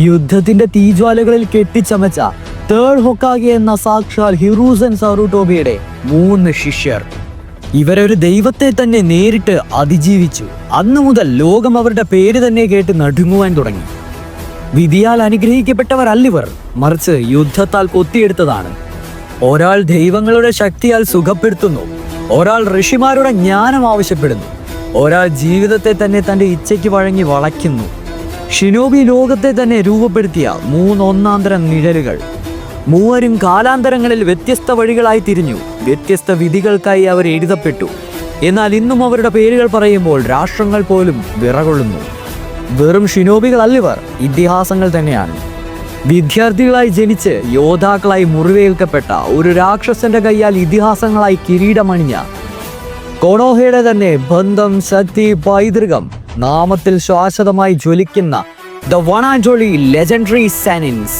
യുദ്ധത്തിന്റെ തീജ്വാലകളിൽ കെട്ടിച്ചമച്ച third Hokage എന്ന സാക്ഷാൽ ഹിറൂസൻ സാറുട്ടോബിയുടെ 3 ശിഷ്യർ. ഇവരൊരു ദൈവത്തെ തന്നെ നേരിട്ട് അതിജീവിച്ചു. അന്നു മുതൽ ലോകം അവരുടെ പേര് തന്നെ കേട്ട് നടുങ്ങുവാൻ തുടങ്ങി. വിധിയാൽ അനുഗ്രഹിക്കപ്പെട്ടവരല്ലിവർ, മറിച്ച് യുദ്ധത്താൽ കൊത്തിയെടുത്തതാണ്. ഒരാൾ ദൈവങ്ങളുടെ ശക്തിയാൽ സുഖപ്പെടുത്തുന്നു, ഒരാൾ ഋഷിമാരുടെ ജ്ഞാനം ആവശ്യപ്പെടുന്നു, ഒരാൾ ജീവിതത്തെ തന്നെ തൻ്റെ ഇച്ഛയ്ക്ക് വഴങ്ങി വളയ്ക്കുന്നു. ഷിനോബി ലോകത്തെ തന്നെ രൂപപ്പെടുത്തിയ 3 ഒന്നാന്തര നിഴലുകൾ. മൂവരും കാലാന്തരങ്ങളിൽ വ്യത്യസ്ത വഴികളായി തിരിഞ്ഞു. വ്യത്യസ്ത വിധികൾക്കായി അവർ എഴുതപ്പെട്ടു. എന്നാൽ ഇന്നും അവരുടെ പേരുകൾ പറയുമ്പോൾ രാഷ്ട്രങ്ങൾ പോലും വിറകൊള്ളുന്നു. വെറും ഷിനോബികളല്ലിവർ, ഇതിഹാസങ്ങൾ തന്നെയാണ്. വിദ്യാർത്ഥികളായി ജനിച്ച് യോദ്ധാക്കളായി മുറിവേൽക്കപ്പെട്ട ഒരു രാക്ഷസന്റെ കൈയാൽ ഇതിഹാസങ്ങളായി കിരീടമണിഞ്ഞ കൊണോഹയുടെ തന്നെ ബന്ധം, ശക്തി, പൈതൃകം, നാമത്തിൽ ശാശ്വതമായി ജ്വലിക്കുന്ന the one and only legendary Sannins.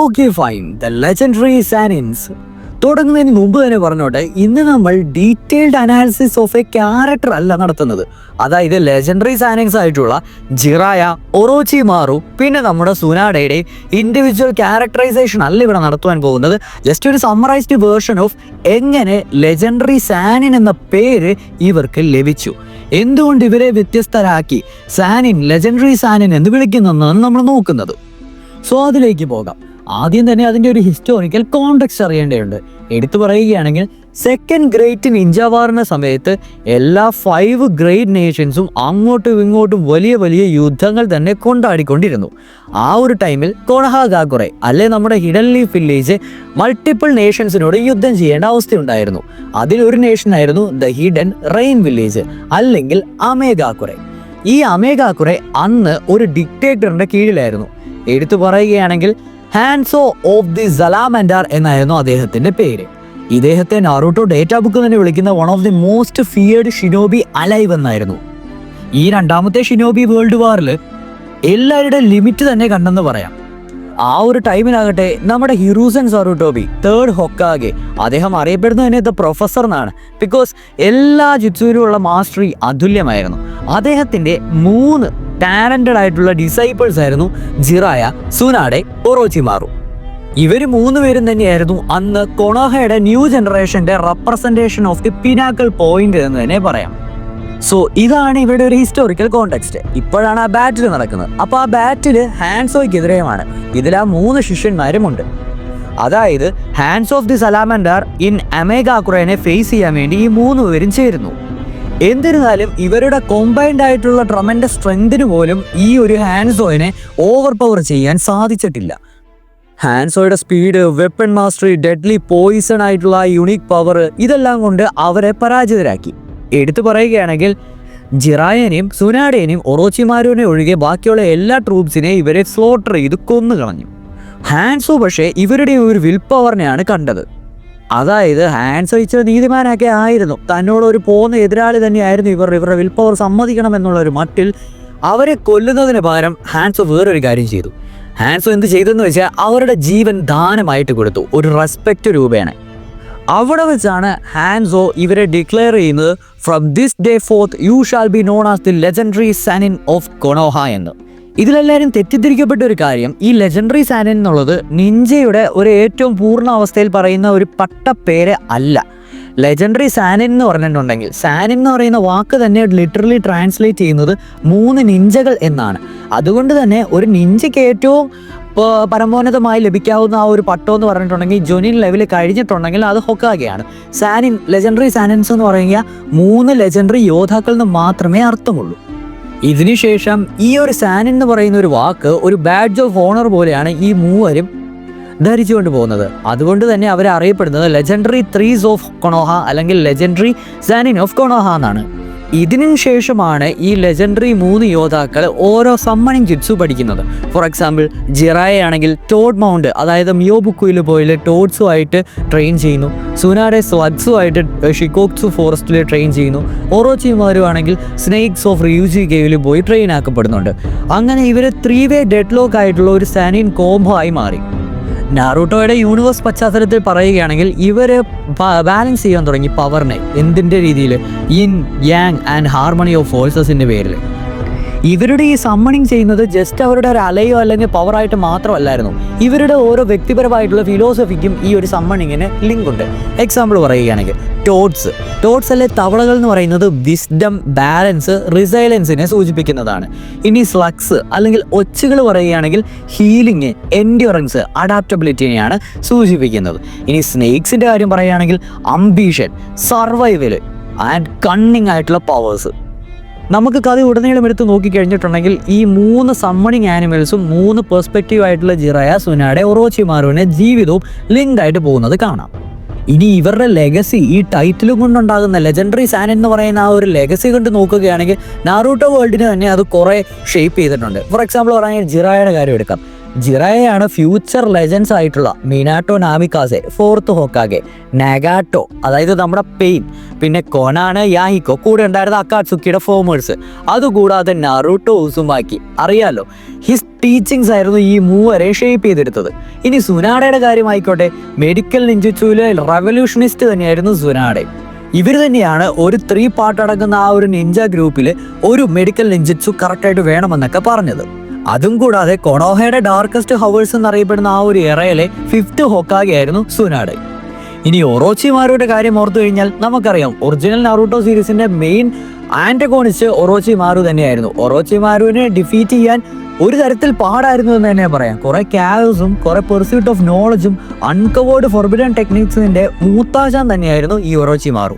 Okay fine, the legendary Sannins. തുടങ്ങുന്നതിന് മുമ്പ് തന്നെ പറഞ്ഞോട്ടെ, ഇന്ന് നമ്മൾ detailed analysis of a character അല്ല നടത്തുന്നത്. അതായത് ലെജൻഡറി സാനിൻസ് ആയിട്ടുള്ള ജിറായ, ഒറോച്ചിമാറു, പിന്നെ നമ്മുടെ സുനാഡയുടെ ഇൻഡിവിജ്വൽ ക്യാരക്ടറൈസേഷൻ അല്ല ഇവിടെ നടത്തുവാൻ പോകുന്നത്. ജസ്റ്റ് ഒരു സമ്മറൈസ്ഡ് വേർഷൻ ഓഫ് എങ്ങനെ ലെജൻഡറി സാനിൻ എന്ന പേര് ഇവർക്ക് ലഭിച്ചു, എന്തുകൊണ്ട് ഇവരെ വ്യത്യസ്തരാക്കി സാനിൻ, ലെജൻഡറി സാനിൻ എന്ന് വിളിക്കുന്നതെന്നാണ് നമ്മൾ നോക്കുന്നത്. സോ അതിലേക്ക് പോകാം. ആദ്യം തന്നെ അതിൻ്റെ ഒരു ഹിസ്റ്റോറിക്കൽ കോണ്ടെക്സ്റ്റ് അറിയേണ്ടതുണ്ട്. എടുത്തു പറയുകയാണെങ്കിൽ സെക്കൻഡ് ഗ്രേറ്റ് നിഞ്ച വാറിൻ്റെ സമയത്ത് എല്ലാ 5 ഗ്രേറ്റ് നേഷൻസും അങ്ങോട്ടും ഇങ്ങോട്ടും വലിയ വലിയ യുദ്ധങ്ങൾ തന്നെ കൊണ്ടാടിക്കൊണ്ടിരുന്നു. ആ ഒരു ടൈമിൽ കൊണഹാഗാക്കുറെ അല്ലെ നമ്മുടെ ഹിഡൻ ലീഫ് വില്ലേജ് മൾട്ടിപ്പിൾ നേഷൻസിനോട് യുദ്ധം ചെയ്യേണ്ട അവസ്ഥയുണ്ടായിരുന്നു. അതിലൊരു നേഷനായിരുന്നു ദ ഹിഡൻ റെയിൻ വില്ലേജ് അല്ലെങ്കിൽ അമേഗാക്കുറെ. ഈ അമേഗാക്കുറെ അന്ന് ഒരു ഡിക്റ്റേറ്ററിന്റെ കീഴിലായിരുന്നു. എടുത്തു പറയുകയാണെങ്കിൽ ഹാൻസോ ഓഫ് ദി സലാമൻഡർ എന്നായിരുന്നു അദ്ദേഹത്തിന്റെ പേര്. ഇദ്ദേഹത്തെ നാറൂട്ടോ ഡേറ്റാ ബുക്ക് തന്നെ വിളിക്കുന്ന one of the most feared shinobi alive എന്നായിരുന്നു. ഈ രണ്ടാമത്തെ ഷിനോബി വേൾഡ് വാറിൽ എല്ലാവരുടെ ലിമിറ്റ് തന്നെ കണ്ടെന്ന് പറയാം. ആ ഒരു ടൈമിലാകട്ടെ നമ്മുടെ ഹിറൂസൻ സാറുട്ടോബി തേർഡ് ഹൊക്കാഗെ, അദ്ദേഹം അറിയപ്പെടുന്നത് തന്നെ ദ പ്രൊഫസർ എന്നാണ്. ബിക്കോസ് എല്ലാ ജിറ്റ്സുവിലുള്ള മാസ്റ്ററി അതുല്യമായിരുന്നു. അദ്ദേഹത്തിന്റെ 3 ടാലന്റഡ് ആയിട്ടുള്ള ഡിസൈപ്പിൾസ് ആയിരുന്നു ജിറായ, സുനാഡെ, ഒറോച്ചിമാറു. ഇവർ 3 പേരും തന്നെയായിരുന്നു അന്ന് കൊണോഹയുടെ ന്യൂ ജനറേഷന്റെ representation of the pinnacle point എന്ന് തന്നെ പറയാം. സോ ഇതാണ് ഇവരുടെ ഒരു ഹിസ്റ്റോറിക്കൽ കോണ്ടെക്സ്റ്റ്. ഇപ്പോഴാണ് ആ ബാറ്റിൽ നടക്കുന്നത്. അപ്പോൾ ആ ബാറ്റില് ഹാൻസോയ്ക്കെതിരെയുമാണ്. ഇതിൽ ആ 3 ശിഷ്യന്മാരുമുണ്ട്. അതായത് Hanzo of the Salamander in അമേഗാക്കുറേനെ ഫേസ് ചെയ്യാൻ വേണ്ടി ഈ 3 പേരും ചേരുന്നു. എന്നിരുന്നാലും ഇവരുടെ കോമ്പൈൻഡ് ആയിട്ടുള്ള ട്രമൻഡസ് സ്ട്രെങ്തിന് പോലും ഈ ഒരു ഹാൻസോയിനെ ഓവർ പവർ ചെയ്യാൻ സാധിച്ചിട്ടില്ല. ഹാൻസോയുടെ speed, weapon mastery, deadly poison ആയിട്ടുള്ള യുണീക് പവർ, ഇതെല്ലാം കൊണ്ട് അവരെ പരാജിതരാക്കി. എടുത്തു പറയുകയാണെങ്കിൽ ജിറായനെയും സുനാഡേനെയും ഒറോച്ചിമാരുവിനെ ഒഴികെ ബാക്കിയുള്ള എല്ലാ ട്രൂപ്സിനെയും ഇവരെ സ്ലോട്ടർ ചെയ്ത് കൊന്നു കളഞ്ഞു. ഹാൻസോ പക്ഷേ ഇവരുടെ ഒരു വിൽ പവറിനെയാണ് കണ്ടത്. അതായത് ഹാൻസോ ഇച്ചിരി നീതിമാനൊക്കെ ആയിരുന്നു. തന്നോട് ഒരു പോന്ന എതിരാളി തന്നെയായിരുന്നു ഇവരുടെ വിൽ പവർ സമ്മതിക്കണം എന്നുള്ളൊരു മട്ടിൽ അവരെ കൊല്ലുന്നതിന് പകരം ഹാൻസോ വേറൊരു കാര്യം ചെയ്തു. ഹാൻസോ എന്ത് ചെയ്തെന്ന് വെച്ചാൽ അവരുടെ ജീവൻ ദാനമായിട്ട് കൊടുത്തു, ഒരു റെസ്പെക്റ്റ് രൂപേണ. അവിടെ വെച്ചാണ് ഹാൻസോ ഇവരെ ഡിക്ലെയർ ചെയ്യുന്നത്, from this day forth you shall be known as the legendary Sannin of Konoha എന്ന്. ഇതിലെല്ലാവരും തെറ്റിദ്ധരിക്കപ്പെട്ട ഒരു കാര്യം, ഈ ലെജൻഡറി സാനിൻ എന്നുള്ളത് നിഞ്ചയുടെ ഒരു ഏറ്റവും പൂർണ്ണ അവസ്ഥയിൽ പറയുന്ന ഒരു പട്ടപ്പേര് അല്ല. ലെജൻഡറി സാനിൻ എന്ന് പറഞ്ഞിട്ടുണ്ടെങ്കിൽ, സാനിൻ എന്ന് പറയുന്ന വാക്ക് തന്നെ ലിറ്ററലി ട്രാൻസ്ലേറ്റ് ചെയ്യുന്നത് 3 നിഞ്ചകൾ എന്നാണ്. അതുകൊണ്ട് തന്നെ ഒരു നിഞ്ചയ്ക്ക് ഏറ്റവും പരമോന്നതമായി ലഭിക്കാവുന്ന ആ ഒരു പട്ടം എന്ന് പറഞ്ഞിട്ടുണ്ടെങ്കിൽ ജൊനിൻ ലെവലിൽ കഴിഞ്ഞിട്ടുണ്ടെങ്കിൽ അത് ഹൊക്കാഗെയാണ്. സാനിൻ, ലെജൻഡറി സാനിൻസ് എന്ന് പറയുക 3 ലെജൻഡറി യോദ്ധാക്കളിൽ നിന്ന് മാത്രമേ അർത്ഥമുള്ളൂ. ഇതിനുശേഷം ഈ ഒരു സാനിൻ എന്ന് പറയുന്ന ഒരു വാക്ക് ഒരു ബാഡ്ജ് ഓഫ് ഓണർ പോലെയാണ് ഈ 3 ധരിച്ചുകൊണ്ട് പോകുന്നത്. അതുകൊണ്ട് തന്നെ അവരെ അറിയപ്പെടുന്നത് ലെജൻഡറി ത്രീസ് ഓഫ് കൊണോഹ അല്ലെങ്കിൽ ലെജൻഡറി സാനിൻ ഓഫ് കൊണോഹ എന്നാണ്. ഇതിനു ശേഷമാണ് ഈ ലെജൻഡറി 3 യോദ്ധാക്കൾ ഓരോ സമ്മണിങ് ജിറ്റ്സു പഠിക്കുന്നത്. ഫോർ എക്സാമ്പിൾ ജിറായ ആണെങ്കിൽ ടോഡ് മൗണ്ട്, അതായത് മിയോബുക്കുയിൽ പോയി ടോഡ്സുമായിട്ട് ട്രെയിൻ ചെയ്യുന്നു. സുനാഡെ സ്ലഗ്സുമായിട്ട് ഷിക്കോക്സു ഫോറസ്റ്റിൽ ട്രെയിൻ ചെയ്യുന്നു. ഓറോച്ചിമാരു ആണെങ്കിൽ സ്നേക്സ് ഓഫ് റിയൂജി കേവിൽ പോയി ട്രെയിൻ ആക്കപ്പെടുന്നുണ്ട്. അങ്ങനെ ഇവർ 3-way ഡെഡ്ലോക്ക് ആയിട്ടുള്ള ഒരു സാനിൻ കോംബോ ആയി മാറി. നാറൂട്ടോയുടെ യൂണിവേഴ്സ് പശ്ചാത്തലത്തിൽ പറയുകയാണെങ്കിൽ ഇവർ ബാലൻസ് ചെയ്യാൻ തുടങ്ങി പവറിനെ. എന്തിൻ്റെ രീതിയിൽ? Yin yang and harmony of ഫോഴ്സസിൻ്റെ പേരിൽ. ഇവരുടെ ഈ സമ്മണിങ് ചെയ്യുന്നത് ജസ്റ്റ് അവരുടെ ഒരു അലയോ അല്ലെങ്കിൽ പവറായിട്ട് മാത്രമല്ലായിരുന്നു. ഇവരുടെ ഓരോ വ്യക്തിപരമായിട്ടുള്ള ഫിലോസഫിക്കും ഈ ഒരു സമ്മണിങ്ങിന് ലിങ്ക് ഉണ്ട്. എക്സാമ്പിൾ പറയുകയാണെങ്കിൽ ടോഡ്സ് അല്ലെ തവളകൾ എന്ന് പറയുന്നത് വിസ്ഡം, ബാലൻസ്, റിസൈലൻസിനെ സൂചിപ്പിക്കുന്നതാണ്. ഇനി സ്ലഗ്സ് അല്ലെങ്കിൽ ഒച്ചുകൾ പറയുകയാണെങ്കിൽ ഹീലിംഗ്, എൻഡ്യൂറൻസ്, അഡാപ്റ്റബിലിറ്റിനെയാണ് സൂചിപ്പിക്കുന്നത്. ഇനി സ്നേക്സിൻ്റെ കാര്യം പറയുകയാണെങ്കിൽ അംബീഷൻ, സർവൈവൽ ആൻഡ് കണ്ണിങ് ആയിട്ടുള്ള പവേഴ്സ്. നമുക്ക് കഥ ഉടനീളം എടുത്ത് നോക്കിക്കഴിഞ്ഞിട്ടുണ്ടെങ്കിൽ ഈ 3 സമ്മണിങ് ആനിമൽസും 3 പെർസ്പെക്റ്റീവ് ആയിട്ടുള്ള ജിറായ, സുനാഡെ, ഒറോച്ചിമാരുവിനെ ജീവിതവും ലിങ്ക് ആയിട്ട് പോകുന്നത് കാണാം. ഇനി ഇവരുടെ ലെഗസി, ഈ ടൈറ്റിലും കൊണ്ടുണ്ടാകുന്ന ലെജൻഡറി സാനിൻ എന്ന് പറയുന്ന ആ ഒരു ലെഗസി കൊണ്ട് നോക്കുകയാണെങ്കിൽ നാറൂട്ടോ വേൾഡിന് തന്നെ അത് കുറേ ഷേപ്പ് ചെയ്തിട്ടുണ്ട്. ഫോർ എക്സാമ്പിൾ പറഞ്ഞാൽ ജിറായയുടെ കാര്യം എടുക്കാം. ജിറായയാണ് ഫ്യൂച്ചർ ലെജൻസ് ആയിട്ടുള്ള മിനാട്ടോ നാമിക്കാസെ, 4th ഹോക്കാഗെ, നഗാട്ടോ അതായത് നമ്മുടെ പെയിൻ, പിന്നെ കൊനാണ്, യാഹിക്കോ, കൂടെ ഉണ്ടായിരുന്ന അക്കാറ്റ്സുക്കിയുടെ ഫോമേഴ്സ്, അതുകൂടാതെ നറൂട്ടോ ഉസുമാക്കി. അറിയാലോ, ഹിസ് ടീച്ചിങ്സ് ആയിരുന്നു ഈ 3 ഷേപ്പ് ചെയ്തെടുത്തത്. ഇനി സുനാഡയുടെ കാര്യമായിക്കോട്ടെ, മെഡിക്കൽ നിഞ്ചുച്ചുവിലെ റെവല്യൂഷണിസ്റ്റ് തന്നെയായിരുന്നു സുനാഡെ. ഇവർ തന്നെയാണ് ഒരു 3 പാർട്ട് അടങ്ങുന്ന ആ ഒരു നിഞ്ച ഗ്രൂപ്പിൽ ഒരു മെഡിക്കൽ നിഞ്ചുച്ചു കറക്റ്റായിട്ട് വേണമെന്നൊക്കെ പറഞ്ഞത്. അതും കൂടാതെ കൊണോഹയുടെ ഡാർക്കസ്റ്റ് ഹവേഴ്സ് എന്നറിയപ്പെടുന്ന ആ ഒരു എറയിലെ 5th ഹോക്കാഗെ ആയിരുന്നു സുനാഡെ. ഇനി ഒറോച്ചിമാരുടെ കാര്യം ഓർത്തു കഴിഞ്ഞാൽ നമുക്കറിയാം, ഒറിജിനൽ നാറൂട്ടോ സീരീസിന്റെ മെയിൻ ആന്റഗോണിസ്റ്റ് ഒറോച്ചിമാരു തന്നെയായിരുന്നു. ഒറോച്ചിമാരുവിനെ ഡിഫീറ്റ് ചെയ്യാൻ ഒരു തരത്തിൽ പാടായിരുന്നു എന്ന് തന്നെ പറയാം. കുറെ ക്യാവ്സും കുറെ പെർസ്യൂട്ട് ഓഫ് നോളജും അൺകവേർഡ് ഫോർബിഡൻ ടെക്നിക്സിന്റെ മൂത്താശാൻ തന്നെയായിരുന്നു ഈ ഒറോച്ചിമാരു.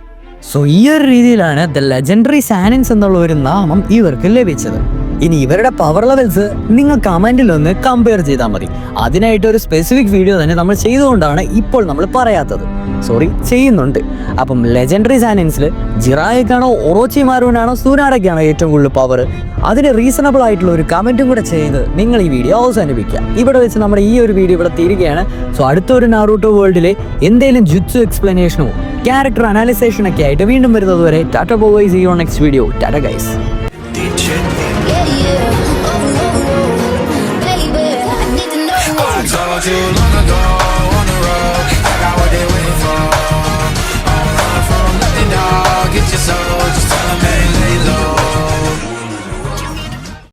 സോ ഈ ഒരു രീതിയിലാണ് ദ ലെജൻഡറി സാനിൻസ് എന്നുള്ള ഒരു നാമം ഇവർക്ക് ലഭിച്ചത്. ഇനി ഇവരുടെ പവർ ലെവൽസ് നിങ്ങൾ കമന്റിൽ ഒന്ന് കമ്പയർ ചെയ്താൽ മതി. അതിനായിട്ട് ഒരു സ്പെസിഫിക് വീഡിയോ തന്നെ നമ്മൾ ചെയ്തുകൊണ്ടാണ് ഇപ്പോൾ നമ്മൾ പറയാത്തത്. ചെയ്യുന്നുണ്ട്. അപ്പം ലെജൻഡറി സാനിൻസിൽ ജിറായക്കാണോ, ഒറോച്ചിമാരുവിനാണോ, സുനാഡയ്ക്കാണോ ഏറ്റവും കൂടുതൽ പവർ? അതിന് റീസണബിൾ ആയിട്ടുള്ള ഒരു കമന്റും കൂടെ ചെയ്ത് നിങ്ങൾ ഈ വീഡിയോ അവസാനിപ്പിക്കുക. ഇവിടെ വെച്ച് നമ്മുടെ ഈ ഒരു വീഡിയോ ഇവിടെ തീരുകയാണ്. സോ അടുത്തൊരു നാറൂട്ടോ വേൾഡിലെ എന്തെങ്കിലും ജുറ്റ്സു എക്സ്പ്ലനേഷനോ ക്യാരക്ടർ അനാലിസേഷനൊക്കെ ആയിട്ട് വീണ്ടും വരുന്നത് വരെ tata boy, see you on next video. Tata guys. I told you long ago